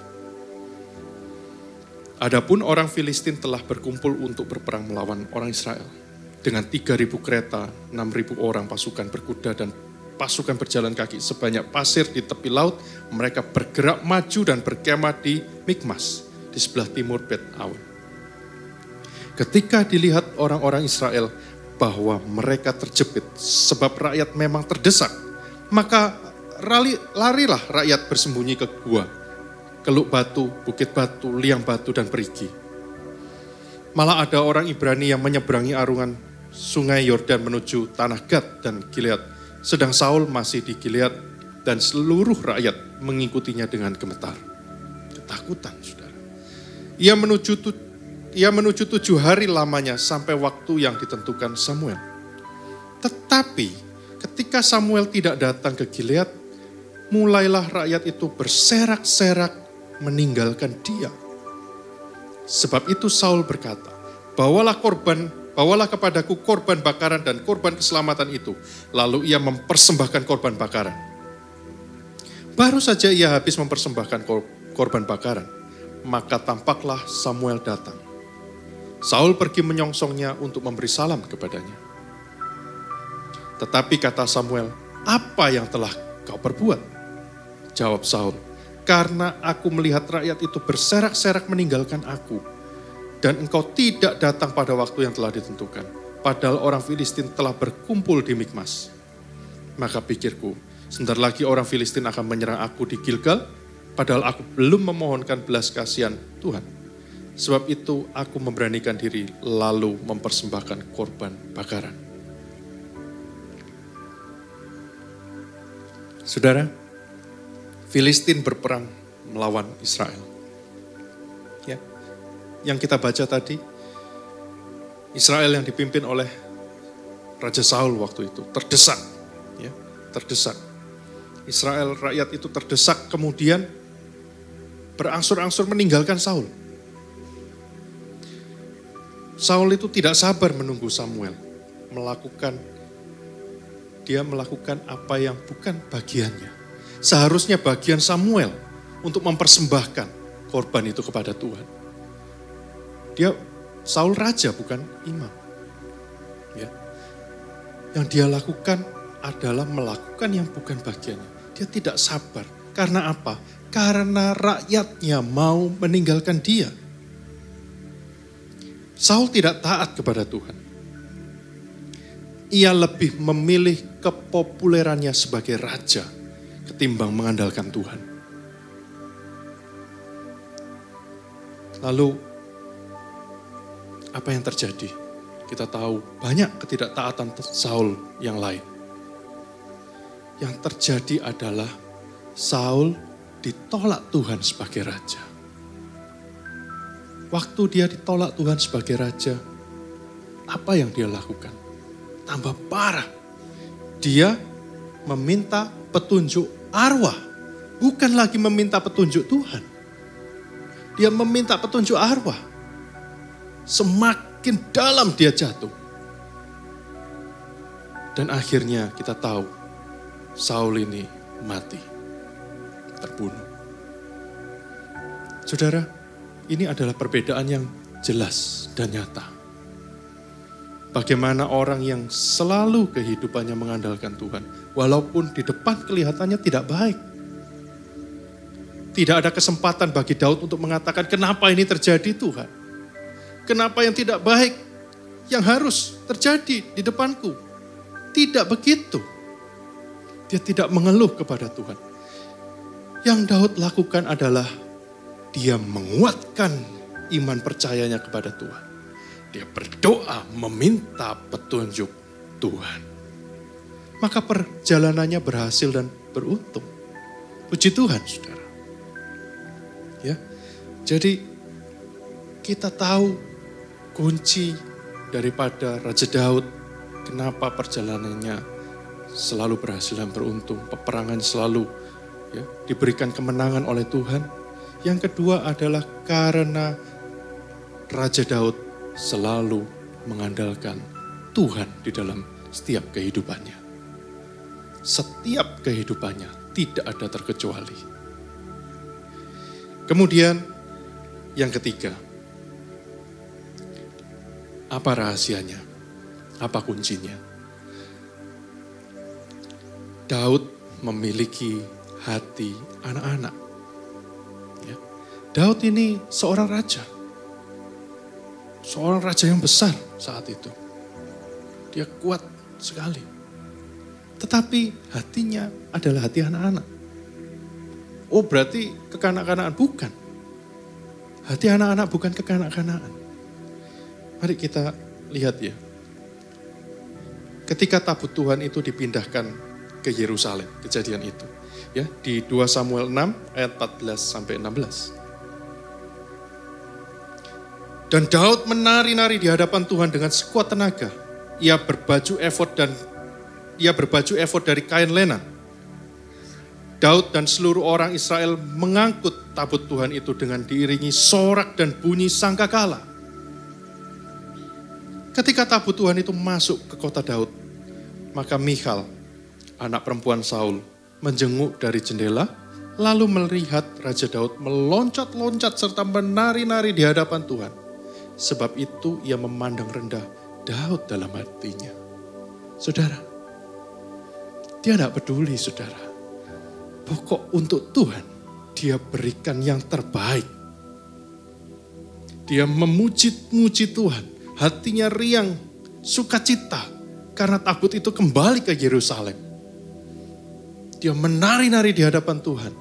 Speaker 5: Adapun orang Filistin telah berkumpul untuk berperang melawan orang Israel. dengan 3.000 kereta, 6.000 orang pasukan berkuda dan pasukan berjalan kaki sebanyak pasir di tepi laut, mereka bergerak maju dan berkemah di Mikmas, di sebelah timur Bet Awen. Ketika dilihat orang-orang Israel bahwa mereka terjepit sebab rakyat memang terdesak, maka larilah rakyat bersembunyi ke gua, Keluk Batu, Bukit Batu, Liang Batu, dan Perigi. Malah ada orang Ibrani yang menyeberangi arungan sungai Yordan menuju tanah Gad dan Gilead, sedang Saul masih di Gilead dan seluruh rakyat mengikutinya dengan gemetar. Ketakutan, saudara. Ia menuju 7 hari lamanya sampai waktu yang ditentukan Samuel. Tetapi ketika Samuel tidak datang ke Gilead, mulailah rakyat itu berserak-serak meninggalkan dia. Sebab itu Saul berkata, bawalah kepadaku korban bakaran dan korban keselamatan itu. Lalu ia mempersembahkan korban bakaran. Baru saja ia habis mempersembahkan korban bakaran, maka tampaklah Samuel datang. Saul pergi menyongsongnya untuk memberi salam kepadanya. Tetapi kata Samuel, apa yang telah kau perbuat? Jawab Saul, karena aku melihat rakyat itu berserak-serak meninggalkan aku, dan engkau tidak datang pada waktu yang telah ditentukan, padahal orang Filistin telah berkumpul di Mikmas. Maka pikirku, sebentar lagi orang Filistin akan menyerang aku di Gilgal, padahal aku belum memohonkan belas kasihan Tuhan. Sebab itu aku memberanikan diri lalu mempersembahkan korban bakaran. Saudara, Filistin berperang melawan Israel. Ya, yang kita baca tadi, Israel yang dipimpin oleh Raja Saul waktu itu terdesak. Ya, terdesak. Israel, rakyat itu terdesak, kemudian berangsur-angsur meninggalkan Saul. Saul itu tidak sabar menunggu Samuel dia melakukan apa yang bukan bagiannya. Seharusnya bagian Samuel untuk mempersembahkan korban itu kepada Tuhan. Saul raja bukan imam. Ya. Yang dia lakukan adalah melakukan yang bukan bagiannya. Dia tidak sabar. Karena apa? Karena rakyatnya mau meninggalkan dia. Saul tidak taat kepada Tuhan. Ia lebih memilih kepopulerannya sebagai raja ketimbang mengandalkan Tuhan. Lalu, apa yang terjadi? Kita tahu banyak ketidaktaatan Saul yang lain. Yang terjadi adalah Saul ditolak Tuhan sebagai raja. Waktu dia ditolak Tuhan sebagai raja, apa yang dia lakukan? Tambah parah. Dia meminta petunjuk arwah, bukan lagi meminta petunjuk Tuhan. Dia meminta petunjuk arwah. Semakin dalam dia jatuh. Dan akhirnya kita tahu, Saul ini mati, terbunuh. Saudara, ini adalah perbedaan yang jelas dan nyata. Bagaimana orang yang selalu kehidupannya mengandalkan Tuhan, walaupun di depan kelihatannya tidak baik. Tidak ada kesempatan bagi Daud untuk mengatakan, kenapa ini terjadi Tuhan? Kenapa yang tidak baik yang harus terjadi di depanku? Tidak begitu. Dia tidak mengeluh kepada Tuhan. Yang Daud lakukan adalah dia menguatkan iman percayanya kepada Tuhan. Dia berdoa meminta petunjuk Tuhan. Maka perjalanannya berhasil dan beruntung. Puji Tuhan, saudara. Ya, jadi kita tahu kunci daripada Raja Daud, kenapa perjalanannya selalu berhasil dan beruntung. Peperangan selalu diberikan kemenangan oleh Tuhan. Yang kedua adalah karena Raja Daud selalu mengandalkan Tuhan di dalam setiap kehidupannya. Setiap kehidupannya tidak ada terkecuali. Kemudian yang ketiga, apa rahasianya? Apa kuncinya? Daud memiliki hati anak-anak. Ya. Daud ini seorang raja. Seorang raja yang besar saat itu. Dia kuat sekali. Tetapi hatinya adalah hati anak-anak. Oh, berarti kekanak-kanakan? Bukan. Hati anak-anak bukan kekanak-kanakan. Mari kita lihat ya. Ketika tabut Tuhan itu dipindahkan ke Yerusalem, kejadian itu. Ya, di 2 Samuel 6 ayat 14 sampai 16. Dan Daud menari-nari di hadapan Tuhan dengan sekuat tenaga. Ia berbaju efod dari kain lena. Daud dan seluruh orang Israel mengangkut tabut Tuhan itu dengan diiringi sorak dan bunyi sangkakala. Ketika tabut Tuhan itu masuk ke kota Daud, maka Michal, anak perempuan Saul, menjenguk dari jendela, lalu melihat Raja Daud meloncat-loncat serta menari-nari di hadapan Tuhan. Sebab itu ia memandang rendah Daud dalam hatinya. Saudara, dia tidak peduli saudara. Pokok untuk Tuhan, dia berikan yang terbaik. Dia memuji Tuhan, hatinya riang, sukacita, karena tabut itu kembali ke Yerusalem. Dia menari-nari di hadapan Tuhan.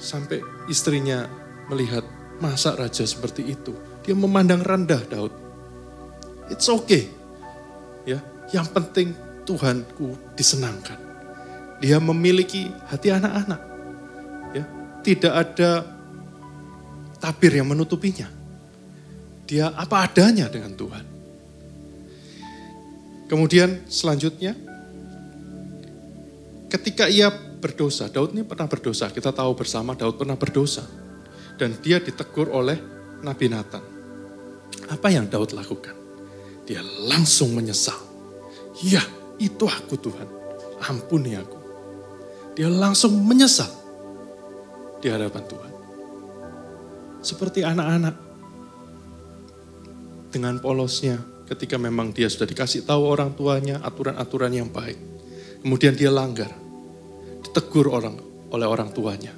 Speaker 5: Sampai istrinya melihat, masa raja seperti itu. Dia memandang rendah Daud. It's okay. Ya, yang penting Tuhanku disenangkan. Dia memiliki hati anak-anak. Ya, tidak ada tabir yang menutupinya. Dia apa adanya dengan Tuhan. Kemudian selanjutnya, ketika ia berdosa, Daud ini pernah berdosa. Kita tahu bersama Daud pernah berdosa. Dan dia ditegur oleh Nabi Nathan. Apa yang Daud lakukan? Dia langsung menyesal. Ya, itu aku Tuhan. Ampuni aku. Dia langsung menyesal di hadapan Tuhan. Seperti anak-anak. Dengan polosnya ketika memang dia sudah dikasih tahu orang tuanya aturan-aturan yang baik. Kemudian dia langgar, ditegur oleh orang tuanya.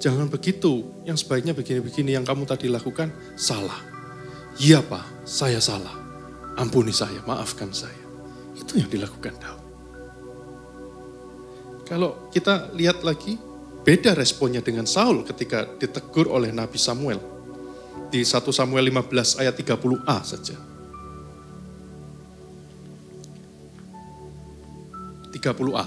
Speaker 5: Jangan begitu, yang sebaiknya begini-begini yang kamu tadi lakukan salah. Iya Pak, saya salah. Ampuni saya, maafkan saya. Itu yang dilakukan Daud. Kalau kita lihat lagi, beda responnya dengan Saul ketika ditegur oleh Nabi Samuel. Di 1 Samuel 15 ayat 30a saja. 30a.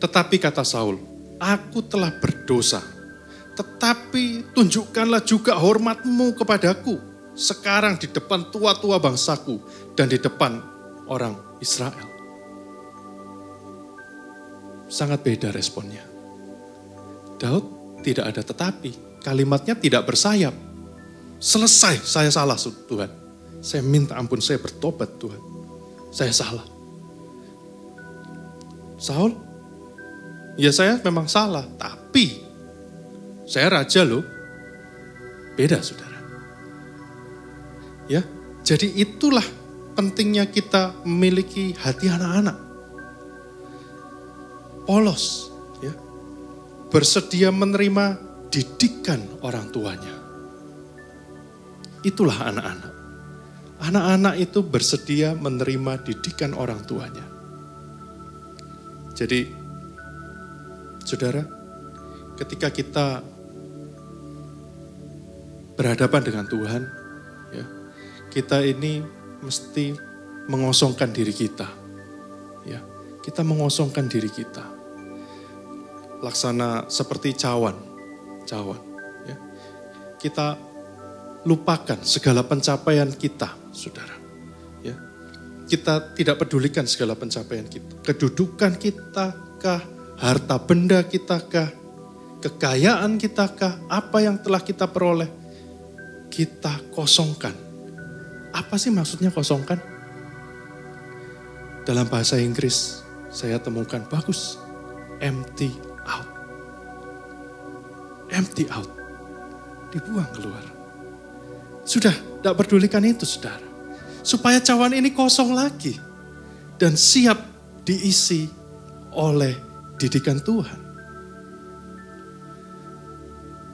Speaker 5: Tetapi kata Saul, aku telah berdosa. Tetapi tunjukkanlah juga hormatmu kepadaku. Sekarang di depan tua-tua bangsaku dan di depan orang Israel. Sangat beda responnya. Daud tidak ada tetapi. Kalimatnya tidak bersayap. Selesai, saya salah Tuhan. Saya minta ampun, saya bertobat Tuhan. Saya salah. Saul, ya saya memang salah, tapi saya raja loh. Beda saudara. Ya, jadi itulah pentingnya kita memiliki hati anak-anak. Polos, ya, bersedia menerima didikan orang tuanya. Itulah anak-anak. Anak-anak itu bersedia menerima didikan orang tuanya. Jadi, saudara, ketika kita berhadapan dengan Tuhan, ya, kita ini mesti mengosongkan diri kita. Ya, kita mengosongkan diri kita. Laksana seperti cawan. Ya. Kita lupakan segala pencapaian kita, saudara. Ya. Kita tidak pedulikan segala pencapaian kita. Kedudukan kita kah, harta benda kita kah, kekayaan kita kah, apa yang telah kita peroleh, kita kosongkan. Apa sih maksudnya kosongkan? Dalam bahasa Inggris saya temukan bagus. Empty out. Empty out. dibuang keluar. Sudah, tidak pedulikan itu saudara. Supaya cawan ini kosong lagi dan siap diisi oleh didikan Tuhan.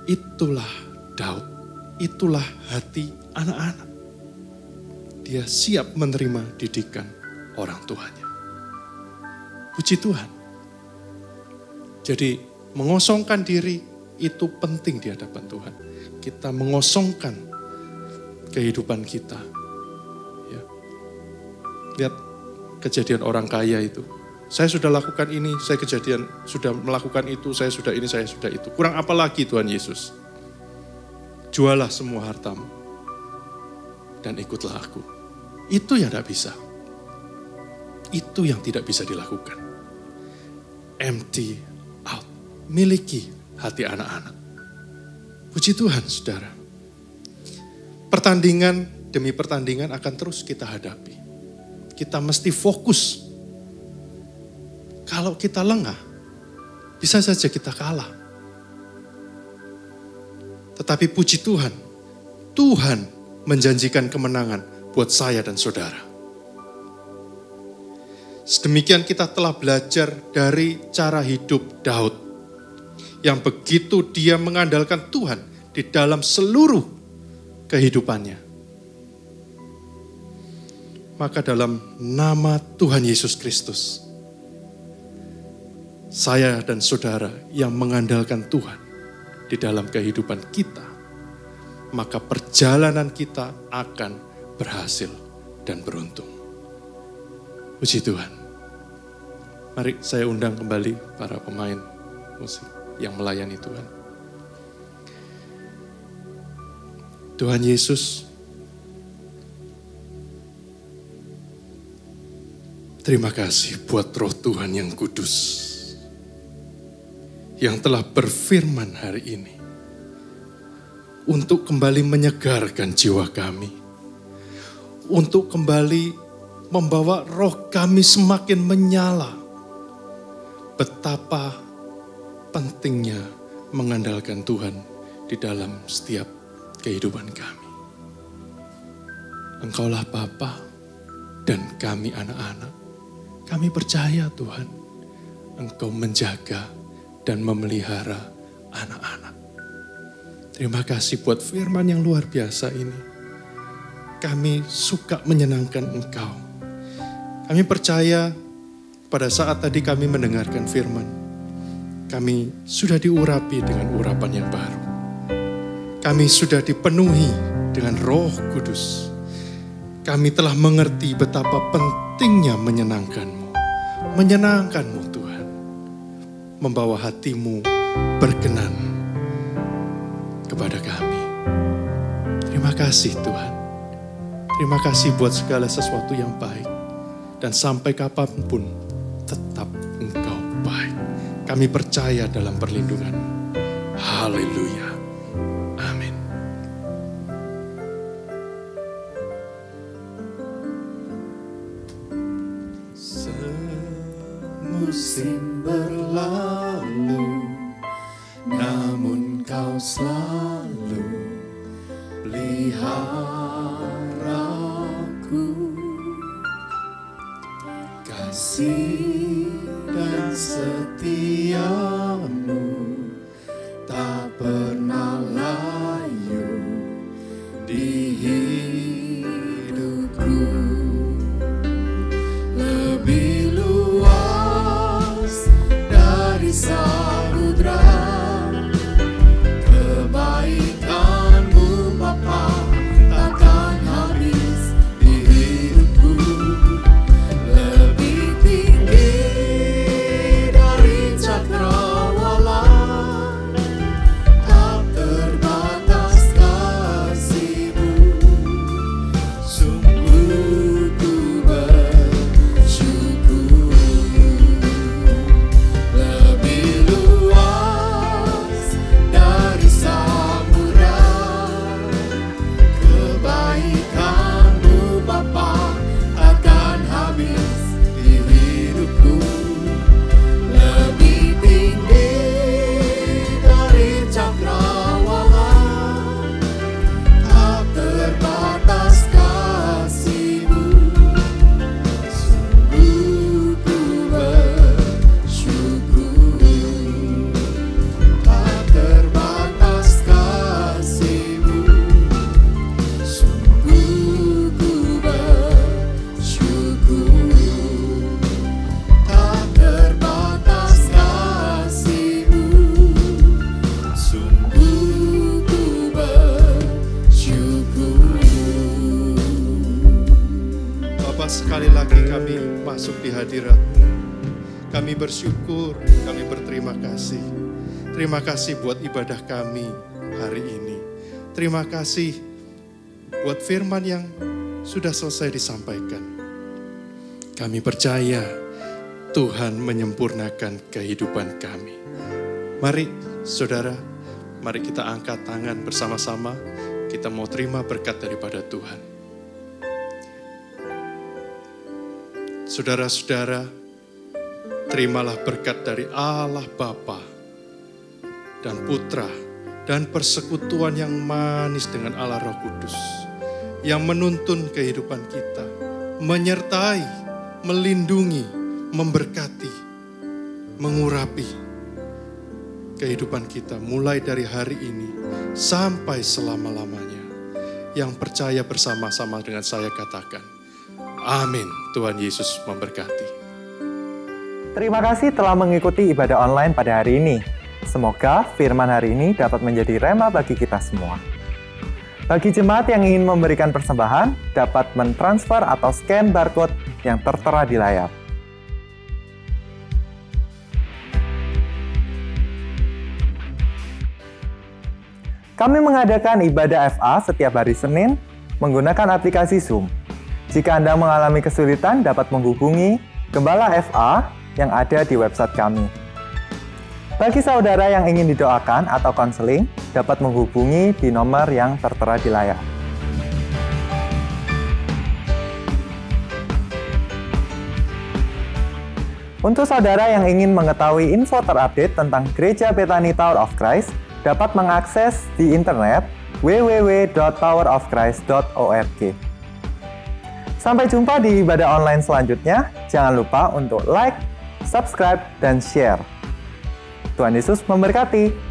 Speaker 5: Itulah Daud, itulah hati anak-anak. Dia siap menerima didikan orang tuanya. Puji Tuhan. Jadi mengosongkan diri itu penting di hadapan Tuhan. Kita mengosongkan kehidupan kita. Ya. Lihat kejadian orang kaya itu. Saya sudah lakukan ini, saya sudah melakukan itu, saya sudah ini, saya sudah itu. Kurang apa lagi Tuhan Yesus? Jualah semua hartamu dan ikutlah aku. Itu yang tidak bisa. Itu yang tidak bisa dilakukan. Empty out. Miliki hati anak-anak. Puji Tuhan saudara. Pertandingan demi pertandingan akan terus kita hadapi. Kita mesti fokus. Kalau kita lengah, bisa saja kita kalah. Tetapi puji Tuhan, Tuhan menjanjikan kemenangan buat saya dan saudara. Sedemikian kita telah belajar dari cara hidup Daud. Yang begitu dia mengandalkan Tuhan di dalam seluruh kehidupannya. Maka dalam nama Tuhan Yesus Kristus, saya dan saudara yang mengandalkan Tuhan di dalam kehidupan kita, maka perjalanan kita akan berhasil dan beruntung. Puji Tuhan. Mari saya undang kembali para pemain musik yang melayani Tuhan. Tuhan Yesus, terima kasih buat Roh Tuhan yang kudus, yang telah berfirman hari ini untuk kembali menyegarkan jiwa kami, untuk kembali membawa roh kami semakin menyala. Betapa pentingnya mengandalkan Tuhan di dalam setiap kehidupan kami. Engkaulah Bapa dan kami anak-anak. Kami percaya Tuhan, Engkau menjaga dan memelihara anak-anak. Terima kasih buat firman yang luar biasa ini. Kami suka menyenangkan Engkau. Kami percaya pada saat tadi kami mendengarkan firman, kami sudah diurapi dengan urapan yang baru. Kami sudah dipenuhi dengan Roh Kudus. Kami telah mengerti betapa pentingnya menyenangkan-Mu. Menyenangkan-Mu Tuhan. Membawa hati-Mu berkenan kepada kami. Terima kasih Tuhan. Terima kasih buat segala sesuatu yang baik. Dan sampai kapanpun tetap Engkau baik. Kami percaya dalam perlindungan-Mu. Haleluya. Amin. Semusim berlalu, namun Kau selalu peliharaku. Kasih dan setia-Mu tak pernah layu di hidupku. Lebih luas dari samudra, kebaikan-Mu Bapa takkan habis di hidupku. Lebih tinggi sekali lagi kami masuk di hadirat-Mu. Kami bersyukur, kami berterima kasih. Terima kasih buat ibadah kami hari ini. Terima kasih buat firman yang sudah selesai disampaikan. Kami percaya Tuhan menyempurnakan kehidupan kami. Mari saudara, mari kita angkat tangan bersama-sama. Kita mau terima berkat daripada Tuhan. Saudara-saudara, terimalah berkat dari Allah Bapa dan Putra dan persekutuan yang manis dengan Allah Roh Kudus yang menuntun kehidupan kita, menyertai, melindungi, memberkati, mengurapi kehidupan kita mulai dari hari ini sampai selama-lamanya. Yang percaya bersama-sama dengan saya katakan, amin. Tuhan Yesus memberkati.
Speaker 6: Terima kasih telah mengikuti ibadah online pada hari ini. Semoga firman hari ini dapat menjadi rema bagi kita semua. Bagi jemaat yang ingin memberikan persembahan, dapat mentransfer atau scan barcode yang tertera di layar. Kami mengadakan ibadah FA setiap hari Senin menggunakan aplikasi Zoom. Jika Anda mengalami kesulitan, dapat menghubungi Gembala FA yang ada di website kami. Bagi saudara yang ingin didoakan atau konseling, dapat menghubungi di nomor yang tertera di layar. Untuk saudara yang ingin mengetahui info terupdate tentang Gereja Bethany Tower of Christ, dapat mengakses di internet www.towerofchrist.org. Sampai jumpa di ibadah online selanjutnya. Jangan lupa untuk like, subscribe, dan share. Tuhan Yesus memberkati.